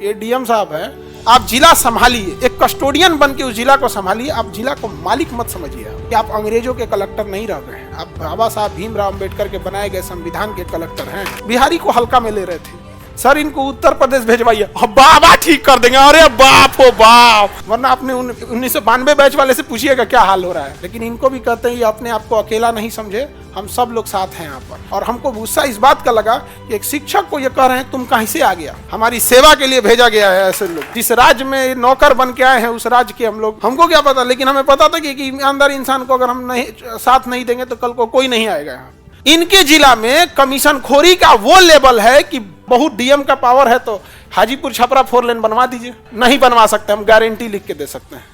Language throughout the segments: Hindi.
ये डीएम साहब है, आप जिला संभालिए, एक कस्टोडियन बन के उस जिला को संभालिए। आप जिला को मालिक मत समझिए कि आप अंग्रेजों के कलेक्टर नहीं रह गए हैं, आप बाबा साहब भीमराव अंबेडकर के बनाए गए संविधान के कलेक्टर हैं। बिहारी को हल्का में ले रहे थे, सर इनको उत्तर प्रदेश भेजवाइए, बाबा ठीक कर देंगे। अरे बाप हो बाप, वरना आपने 1992 बैच वाले से पूछिएगा क्या हाल हो रहा है। लेकिन इनको भी कहते हैं ये अपने आप को अकेला नहीं समझे, हम सब लोग साथ हैं यहाँ पर। और हमको गुस्सा इस बात का लगा कि एक शिक्षक को ये कह रहे हैं तुम कहीं से आ गया, हमारी सेवा के लिए भेजा गया है। ऐसे लोग जिस राज्य में नौकर बन के आए हैं उस राज्य के हम लोग, हमको क्या पता, लेकिन हमें पता था कि ईमानदार इंसान को अगर हम नहीं साथ नहीं देंगे तो कल को कोई नहीं आएगा यहाँ। इनके जिला में कमीशन खोरी का वो लेवल है कि बहुत डीएम का पावर है तो हाजीपुर छपरा 4 लेन बनवा दीजिए। नहीं बनवा सकते, हम गारंटी लिख के दे सकते हैं।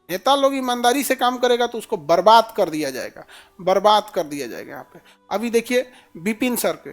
नेता लोग ईमानदारी से काम करेगा तो उसको बर्बाद कर दिया जाएगा, बर्बाद कर दिया जाएगा। यहाँ पे अभी देखिए विपिन सर के,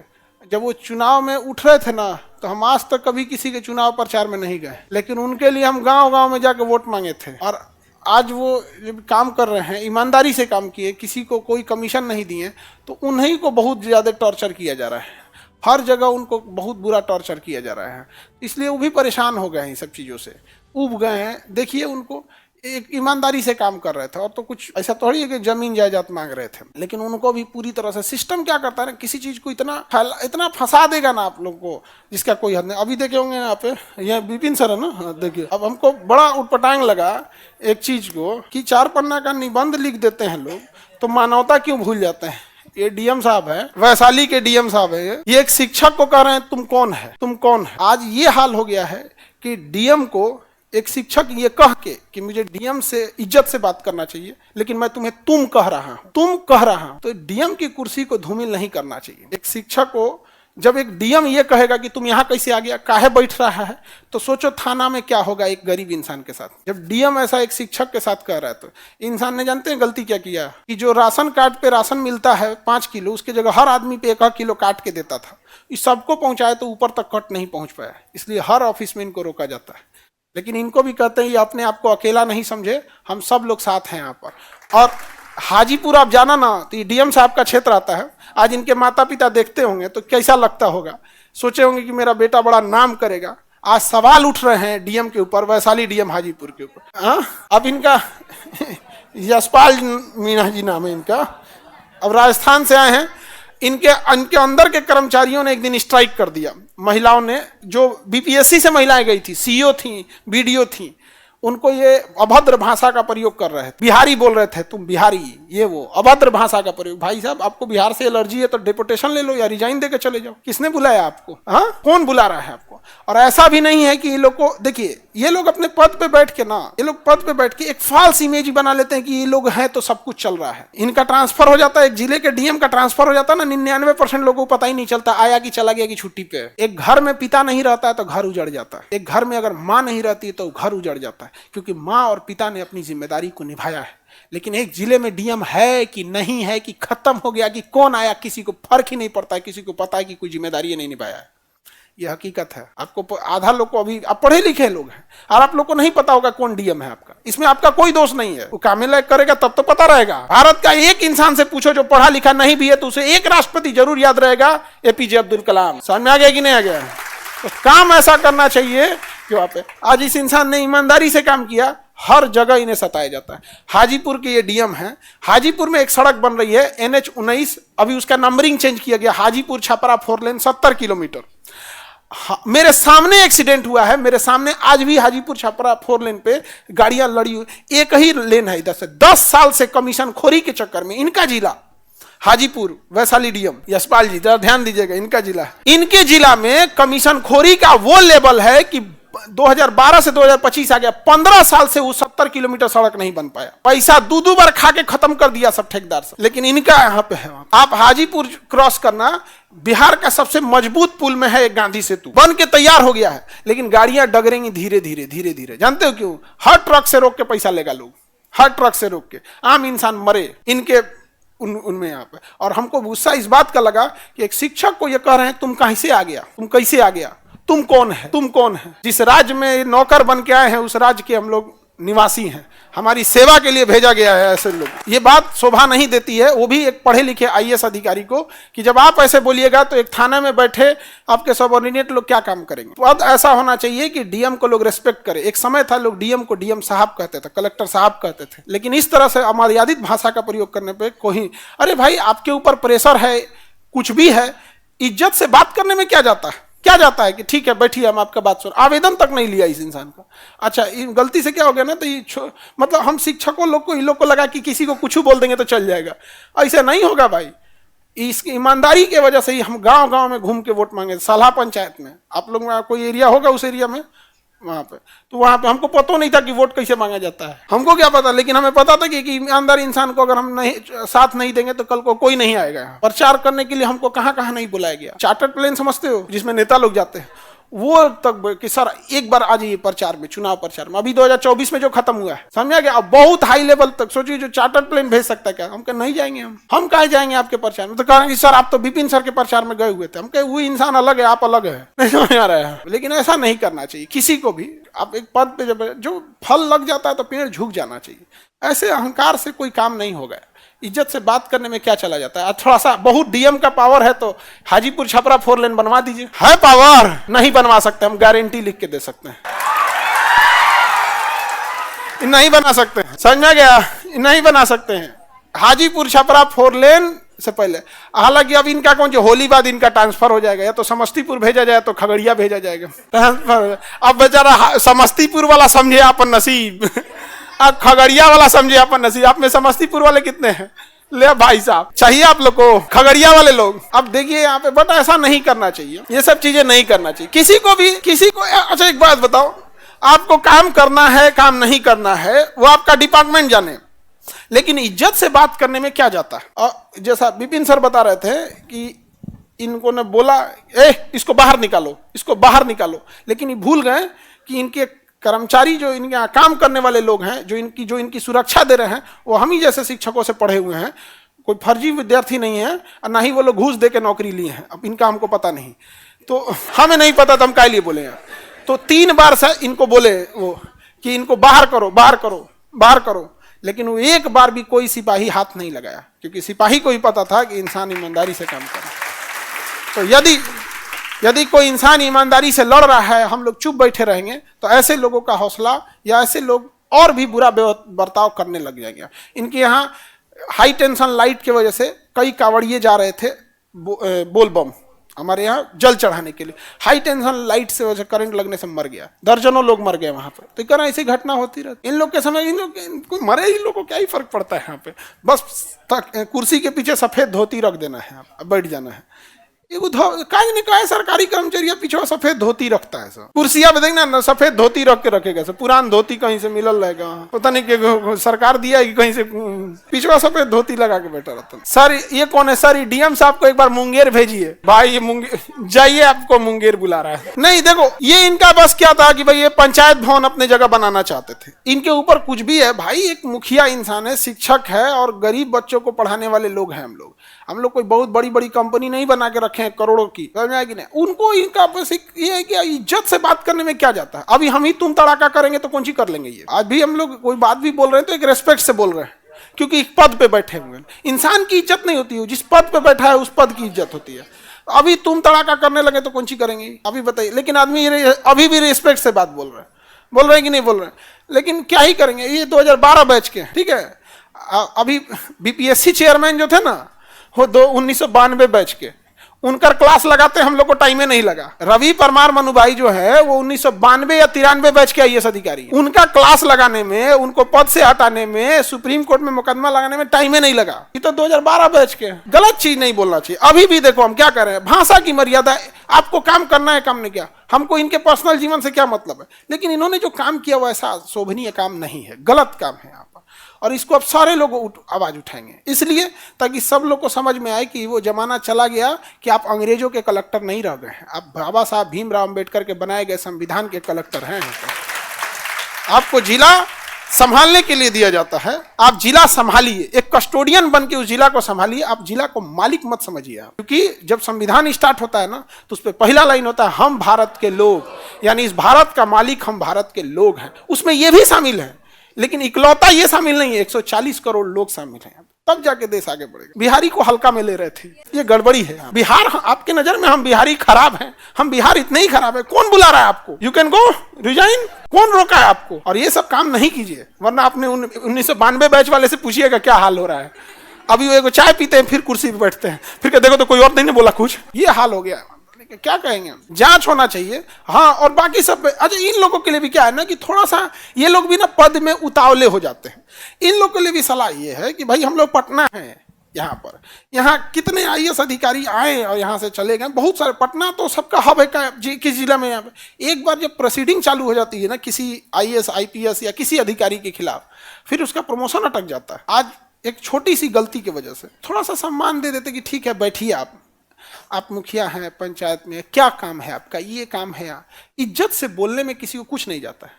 जब वो चुनाव में उठ रहे थे ना, तो हम आज तक कभी किसी के चुनाव प्रचार में नहीं गए, लेकिन उनके लिए हम गांव-गांव में जाकर वोट मांगे थे। और आज वो जब काम कर रहे हैं, ईमानदारी से काम किए, किसी को कोई कमीशन नहीं दिए, तो उन्हीं को बहुत ज़्यादा टॉर्चर किया जा रहा है। हर जगह उनको बहुत बुरा टॉर्चर किया जा रहा है, इसलिए वो भी परेशान हो गए हैं, इन सब चीज़ों से ऊब गए हैं। देखिए उनको एक ईमानदारी से काम कर रहे थे, और तो कुछ ऐसा थोड़ी है कि जमीन जायदाद मांग रहे थे, लेकिन उनको भी पूरी तरह से सिस्टम क्या करता है ना, किसी चीज को इतना फंसा देगा ना आप लोग को जिसका कोई हद नहीं। अभी देखे होंगे यहाँ पे, यह विपिन सर है ना, देखिए अब हमको बड़ा उटपटांग लगा एक चीज को कि 4 पन्ना का निबंध लिख देते हैं लोग, तो मानवता क्यों भूल जाते हैं। ये डीएम साहब है, वैशाली के डीएम साहब है, ये एक शिक्षक को कह रहे हैं तुम कौन है, तुम कौन है। आज ये हाल हो गया है कि डीएम को एक शिक्षक ये कह के कि मुझे डीएम से इज्जत से बात करना चाहिए, लेकिन मैं तुम्हें तुम कह रहा हूं, तुम कह रहा हूं, तो डीएम की कुर्सी को धूमिल नहीं करना चाहिए। एक शिक्षक को जब एक डीएम ये कहेगा कि तुम यहाँ कैसे आ गया, काहे बैठ रहा है, तो सोचो थाना में क्या होगा एक गरीब इंसान के साथ। जब डीएम ऐसा एक शिक्षक के साथ कह रहा है, तो इंसान ने जानते हैं गलती क्या किया कि जो राशन कार्ड पे राशन मिलता है 5 किलो, उसके जगह हर आदमी पे 1 किलो काट के देता था। इस सबको पहुंचाए तो ऊपर तक कट नहीं पहुंच पाया, इसलिए हर ऑफिस में इनको रोका जाता है। लेकिन इनको भी कहते हैं ये अपने आप को अकेला नहीं समझे, हम सब लोग साथ हैं यहाँ पर। और हाजीपुर आप जाना ना, तो ये डीएम साहब का क्षेत्र आता है। आज इनके माता पिता देखते होंगे तो कैसा लगता होगा, सोचे होंगे कि मेरा बेटा बड़ा नाम करेगा। आज सवाल उठ रहे हैं डीएम के ऊपर, वैशाली डीएम हाजीपुर के ऊपर। अब इनका यशपाल मीणा जी नाम है इनका, अब राजस्थान से आए हैं। इनके अंदर के कर्मचारियों ने एक दिन स्ट्राइक कर दिया। महिलाओं ने, जो बीपीएससी से महिलाएं गई थी, सीईओ थी, बीडीओ थी, उनको ये अभद्र भाषा का प्रयोग कर रहे थे। बिहारी बोल रहे थे, तुम बिहारी, ये वो अभद्र भाषा का प्रयोग। भाई साहब आपको बिहार से एलर्जी है तो डिपोटेशन ले लो या रिजाइन देके चले जाओ। किसने बुलाया आपको? हाँ, कौन बुला रहा है आपको? और ऐसा भी नहीं है कि ये लोग को, देखिए ये लोग अपने पद पे बैठ के ना, ये लोग पद पे बैठ के एक फॉल्स इमेज बना लेते हैं कि ये लोग हैं तो सब कुछ चल रहा है। इनका ट्रांसफर हो जाता है, एक जिले के डीएम का ट्रांसफर हो जाता है ना, 99% लोगों को पता ही नहीं चलता आया कि चला गया कि छुट्टी पे। एक घर में पिता नहीं रहता है तो घर उजड़ जाता है, एक घर में अगर माँ नहीं रहती है तो घर उजड़ जाता है, क्योंकि माँ और पिता ने अपनी जिम्मेदारी को निभाया है। लेकिन एक जिले में डीएम है कि नहीं है, कि खत्म हो गया, कि कौन आया, किसी को फर्क ही नहीं पड़ता है, किसी को पता है कि कोई जिम्मेदारी नहीं निभाया है। यह हकीकत है। आपको आधा लोग को, अभी आप पढ़े लिखे लोग हैं और आप लोग को नहीं पता होगा कौन डीएम है आपका। इसमें आपका कोई दोष नहीं है, वो काम लायक करेगा तब तो पता रहेगा। भारत का एक इंसान से पूछो जो पढ़ा लिखा नहीं भी है, तो उसे एक राष्ट्रपति जरूर याद रहेगा, एपीजे अब्दुल कलाम। समझ में आ गया कि नहीं आ गया? तो काम ऐसा करना चाहिए कि वहां पे आज इस इंसान ने ईमानदारी से काम किया, हर जगह इन्हें सताया जाता है। हाजीपुर के ये डीएम हैं। हाजीपुर में एक सड़क बन रही है NH-19, अभी उसका नंबरिंग चेंज किया गया, हाजीपुर छपरा 4 लेन 70 किलोमीटर। मेरे सामने एक्सीडेंट हुआ है, मेरे सामने आज भी हाजीपुर छपरा 4 लेन पे गाड़ियां लड़ी हुई, एक ही लेन है इधर से। 10 साल से कमीशन खोरी के चक्कर में इनका जिला हाजीपुर, वैशाली डीएम यशपाल जी, जरा ध्यान दीजिएगा, इनका जिला, इनके जिला में कमीशन खोरी का वो लेवल है कि 2012 से 2025 आ गया, 15 साल से वो 70 किलोमीटर सड़क नहीं बन पाया। पैसा दो बार खा के खत्म कर दिया सब ठेकेदार से। लेकिन इनका यहाँ पे है, आप हाजीपुर क्रॉस करना, बिहार का सबसे मजबूत पुल में है एक गांधी सेतु, बन के तैयार हो गया है, लेकिन गाड़ियां डगरेंगी धीरे धीरे धीरे धीरे। जानते हो क्यों? हर ट्रक से रोक के पैसा लेगा लोग, हर ट्रक से रोक के, आम इंसान मरे। इनके उनमें यहाँ पे। और हमको गुस्सा इस बात का लगा कि एक शिक्षक को ये कह रहे हैं तुम कहीं से आ गया, तुम कैसे आ गया, तुम कौन है, तुम कौन है। जिस राज्य में नौकर बन के आए हैं उस राज्य के हम लोग निवासी हैं, हमारी सेवा के लिए भेजा गया है ऐसे लोग। ये बात शोभा नहीं देती है, वो भी एक पढ़े लिखे आईएएस अधिकारी को, कि जब आप ऐसे बोलिएगा तो एक थाने में बैठे आपके सबऑर्डिनेट लोग क्या काम करेंगे। तो अब ऐसा होना चाहिए कि डीएम को लोग रेस्पेक्ट करें। एक समय था लोग डीएम को डीएम साहब कहते थे, कलेक्टर साहब कहते थे, लेकिन इस तरह से अमर्यादित भाषा का प्रयोग करने पर कोई, अरे भाई आपके ऊपर प्रेशर है, कुछ भी है, इज्जत से बात करने में क्या जाता है, क्या जाता है कि ठीक है बैठिए हम आपका बात सुन। आवेदन तक नहीं लिया इस इंसान का। अच्छा गलती से क्या हो गया ना, तो ये मतलब हम शिक्षकों लोग को, इन लोग को लगा कि किसी को कुछ बोल देंगे तो चल जाएगा। ऐसा नहीं होगा भाई। इस ईमानदारी की वजह से ही हम गांव गांव में घूम के वोट मांगे। साला पंचायत में आप लोग में कोई एरिया होगा, उस एरिया में वहां पे, तो वहां पे हमको पता नहीं था कि वोट कैसे मांगा जाता है। हमको क्या पता, लेकिन हमें पता था कि ईमानदार इंसान को अगर हम नहीं साथ नहीं देंगे तो कल को कोई नहीं आएगा। प्रचार करने के लिए हमको कहां कहां नहीं बुलाया गया। चार्टर्ड प्लेन समझते हो, जिसमें नेता लोग जाते हैं, वो तक कि सर एक बार आ जाइए प्रचार में, चुनाव प्रचार में। अभी 2024 में जो खत्म हुआ है, समझा गया। अब बहुत हाई लेवल तक सोचिए, जो चार्टर्ड प्लेन भेज सकता है क्या। हम कहे नहीं जाएंगे, हम कहाँ जाएंगे आपके प्रचार में। तो कहेंगे सर आप तो विपिन सर के प्रचार में गए हुए थे। हम कहे वो इंसान अलग है, आप अलग है, नहीं समझ आ रहा है। लेकिन ऐसा नहीं करना चाहिए किसी को भी। आप एक पद पे जब जो फल लग जाता है तो पेड़ झुक जाना चाहिए। ऐसे अहंकार से कोई काम नहीं होगा। इज्जत से बात करने में क्या चला जाता है। थोड़ा सा बहुत डीएम का पावर है तो हाजीपुर छपरा 4 लेन बनवा दीजिए। है पावर, नहीं बनवा सकते, हम गारंटी लिख के दे सकते हैं, नहीं बना सकते हैं, समझ में गया, नहीं बना सकते हैं। हाजीपुर छपरा 4 लेन से पहले, हालांकि अब इनका कौन, जो होली बाद इनका ट्रांसफर हो जाएगा, या तो समस्तीपुर भेजा जाए तो खगड़िया भेजा जाएगा ट्रांसफर। अब बेचारा समस्तीपुर वाला समझे अपन नसीब, अब खगड़िया वाला समझे अपन नसीब। आप में समस्तीपुर वाले कितने हैं, ले भाई साहब, चाहिए आप लोग को खगड़िया वाले लोग। अब देखिए यहाँ पे, बट ऐसा नहीं करना चाहिए, ये सब चीजें नहीं करना चाहिए किसी को भी, किसी को। अच्छा एक बात बताओ, आपको काम करना है काम नहीं करना है वो आपका डिपार्टमेंट जाने, लेकिन इज्जत से बात करने में क्या जाता है। और जैसा विपिन सर बता रहे थे कि इनको ने बोला इसको बाहर निकालो, इसको बाहर निकालो, लेकिन ये भूल गए कि इनके कर्मचारी जो इनके यहाँ काम करने वाले लोग हैं, जो इनकी सुरक्षा दे रहे हैं, वो हम ही जैसे शिक्षकों से पढ़े हुए हैं। कोई फर्जी विद्यार्थी नहीं है, और ना ही वो लोग घूस दे के नौकरी लिए हैं। अब इनका हमको पता नहीं, तो हमें नहीं पता तो हम काय लिए बोले हैं। तो 3 बार से इनको बोले वो कि इनको बाहर करो, बाहर करो, बाहर करो, लेकिन वो एक बार भी कोई सिपाही हाथ नहीं लगाया, क्योंकि सिपाही को ही पता था कि इंसान ईमानदारी से काम करे। तो यदि कोई इंसान ईमानदारी से लड़ रहा है, हम लोग चुप बैठे रहेंगे, तो ऐसे लोगों का हौसला, या ऐसे लोग और भी बुरा बर्ताव करने लग जाएंगे। इनके यहाँ हाई टेंशन लाइट की वजह से कई कांवड़िए जा रहे थे बोलबम हमारे यहाँ जल चढ़ाने के लिए, हाई टेंशन लाइट से वजह करंट लगने से मर गया, दर्जनों लोग मर गए वहां पर। तो कह ऐसी घटना होती रहती। इन लोग के समय इन लोग मरे, इन लोग को क्या ही फर्क पड़ता है। यहाँ पे बस कुर्सी के पीछे सफेद धोती रख देना है, बैठ जाना है। काज ने कहा सरकारी कर्मचारी पीछे सफेद धोती रखता है, सब कुर्सिया पे देखना ना सफेद धोती रख के रखेगा। पुरान धोती कहीं से मिलल रहेगा, पता नहीं कि सरकार दिया है कि कहीं से, पीछे सफेद धोती लगा के बैठा रहता है। सर ये कौन है, सर डीएम साहब को एक बार मुंगेर भेजिए। भाई ये मुंगेर जाइए, आपको मुंगेर बुला रहा है। नहीं देखो, ये इनका बस क्या था कि भाई ये पंचायत भवन अपने जगह बनाना चाहते थे। इनके ऊपर कुछ भी है भाई, एक मुखिया इंसान है, शिक्षक है, और गरीब बच्चों को पढ़ाने वाले लोग हैं। हम लोग कोई बहुत बड़ी बड़ी कंपनी नहीं बना के रखे हैं करोड़ों की, समझ में आएगी नहीं। उनको इनका बस ये है कि इज्जत से बात करने में क्या जाता है। अभी हम ही तुम तड़ाका करेंगे तो कौन सी कर लेंगे। ये आज भी हम लोग कोई बात भी बोल रहे हैं तो एक रेस्पेक्ट से बोल रहे हैं, क्योंकि एक पद पे बैठे हुए हैं। इंसान की इज्जत नहीं होती है, जिस पद पे बैठा है उस पद की इज्जत होती है। अभी तुम तड़ाका करने लगे तो कौन सी करेंगे, अभी बताइए। लेकिन आदमी अभी भी रिस्पेक्ट से बात बोल रहे हैं कि नहीं बोल रहे हैं। लेकिन क्या ही करेंगे, ये 2012 बैच के, ठीक है। अभी बीपीएससी चेयरमैन जो थे ना, वो 1992 बैच के, उनका क्लास लगाते हम लोग को टाइम नहीं लगा। रवि परमार मनु भाई जो है वो 1992 या 93 बैच के आईएएस अधिकारी, उनका क्लास लगाने में, उनको पद से हटाने में, सुप्रीम कोर्ट में मुकदमा लगाने में टाइम नहीं लगा। ये तो 2012 बैच के। गलत चीज नहीं बोलना चाहिए। अभी भी देखो हम क्या कर रहे हैं, भाषा की मर्यादा। आपको काम करना है, काम नहीं किया, हमको इनके पर्सनल जीवन से क्या मतलब है। लेकिन इन्होंने जो काम किया वो ऐसा शोभनीय काम नहीं है, गलत काम है यहाँ पर। और इसको अब सारे लोग आवाज उठाएंगे, इसलिए ताकि सब लोग को समझ में आए कि वो जमाना चला गया कि आप अंग्रेजों के कलेक्टर नहीं रह गए हैं, आप बाबा साहब भीमराव अंबेडकर के बनाए गए संविधान के कलेक्टर हैं। आपको जिला संभालने के लिए दिया जाता है। आप जिला संभालिए, एक कस्टोडियन बन के उस जिला को संभालिए, आप जिला को मालिक मत समझिए आप। क्योंकि जब संविधान स्टार्ट होता है ना, तो उस पर पहला लाइन होता है हम भारत के लोग, यानी इस भारत का मालिक हम भारत के लोग हैं। उसमें ये भी शामिल है, लेकिन इकलौता ये शामिल नहीं है, 140 करोड़ लोग शामिल हैं, तब जाके देश आगे बढ़ेगा। बिहारी को हल्का में ले रहे थे, ये गड़बड़ी है। बिहार आपके नजर में हम बिहारी खराब हैं, हम बिहार इतने ही खराब है, कौन बुला रहा है आपको? यू कैन गो रिजाइन, कौन रोका है आपको? और ये सब काम नहीं कीजिए, वरना आपने 1992 बैच वाले से पूछिएगा क्या हाल हो रहा है। अभी वो एगो चाय पीते हैं, फिर कुर्सी पे बैठते हैं, फिर देखो तो कोई और नहीं बोला कुछ, ये हाल हो गया। क्या कहेंगे? जांच होना चाहिए। हाँ, और बाकी सब अच्छा, इन लोगों के लिए भी क्या है ना कि थोड़ा सा ये लोग भी ना पद में उतावले हो जाते हैं। इन लोग के लिए भी सलाह ये है कि भाई हम लोग पटना है, यहाँ कितने आईएएस अधिकारी आए और यहाँ से चले गए, बहुत सारे। पटना तो सबका हब है किस जिला में। यहाँ पे एक बार जब प्रोसीडिंग चालू हो जाती है ना किसी आईएएस आईपीएस या किसी अधिकारी के खिलाफ, फिर उसका प्रमोशन अटक जाता है। आज एक छोटी सी गलती की वजह से थोड़ा सा सम्मान दे देते कि ठीक है बैठिए, आप मुखिया हैं पंचायत में, क्या काम है आपका, ये काम है। इज्जत से बोलने में किसी को कुछ नहीं जाता है।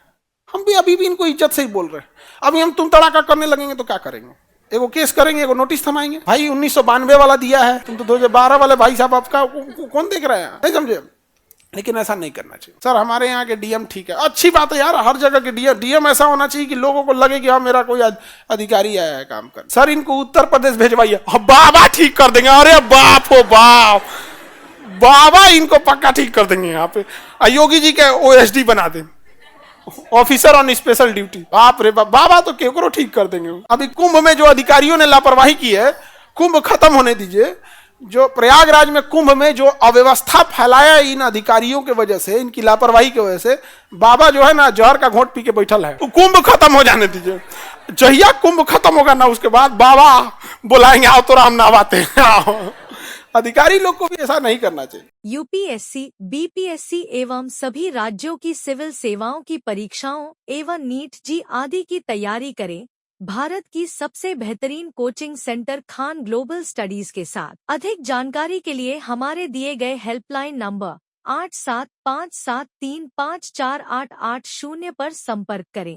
हम भी अभी भी इनको इज्जत से ही बोल रहे हैं। अभी हम तुम तड़ाका करने लगेंगे तो क्या करेंगे? एगो केस करेंगे, एगो नोटिस थमाएंगे। भाई 1992 वाला दिया है, तुम तो 2012 वाले भाई साहब, आपका कौन देख रहे हैं? नहीं समझे? लेकिन ऐसा नहीं करना चाहिए। सर हमारे यहाँ के डीएम ठीक है, अच्छी बात है यार, हर जगह के डीएम ऐसा होना चाहिए कि लोगों को लगे कि हाँ मेरा कोई अधिकारी आया है काम कर। सर इनको उत्तर प्रदेश भेजवाइए, बाबा ठीक कर देंगे। अरे बाप हो बाप, बाबा इनको पक्का ठीक कर देंगे। यहाँ पे योगी जी के ओएसडी बना दें, ऑफिसर ऑन स्पेशल ड्यूटी। बाप रे बाप, बाबा तो केकरो ठीक कर देंगे। अभी कुंभ में जो अधिकारियों ने लापरवाही की है, कुंभ खत्म होने दीजिए। जो प्रयागराज में कुंभ में जो अव्यवस्था फैलाया इन अधिकारियों के वजह से, इनकी लापरवाही की वजह से, बाबा जो है ना जहर का घोंट पी के बैठल है। तो कुंभ खत्म हो जाने दीजिए, जहिया कुंभ खत्म होगा ना उसके बाद बाबा बुलाएंगे, आओ तो राम नवाते हैं। अधिकारी लोग को भी ऐसा नहीं करना चाहिए। यूपीएससी, बीपीएससी एवं सभी राज्यों की सिविल सेवाओं की परीक्षाओं एवं नीट जी आदि की तैयारी करें भारत की सबसे बेहतरीन coaching centre Khan global studies के साथ। अधिक जानकारी के लिए हमारे दिए गए हेल्पलाइन नंबर 8757354880 पर संपर्क करें।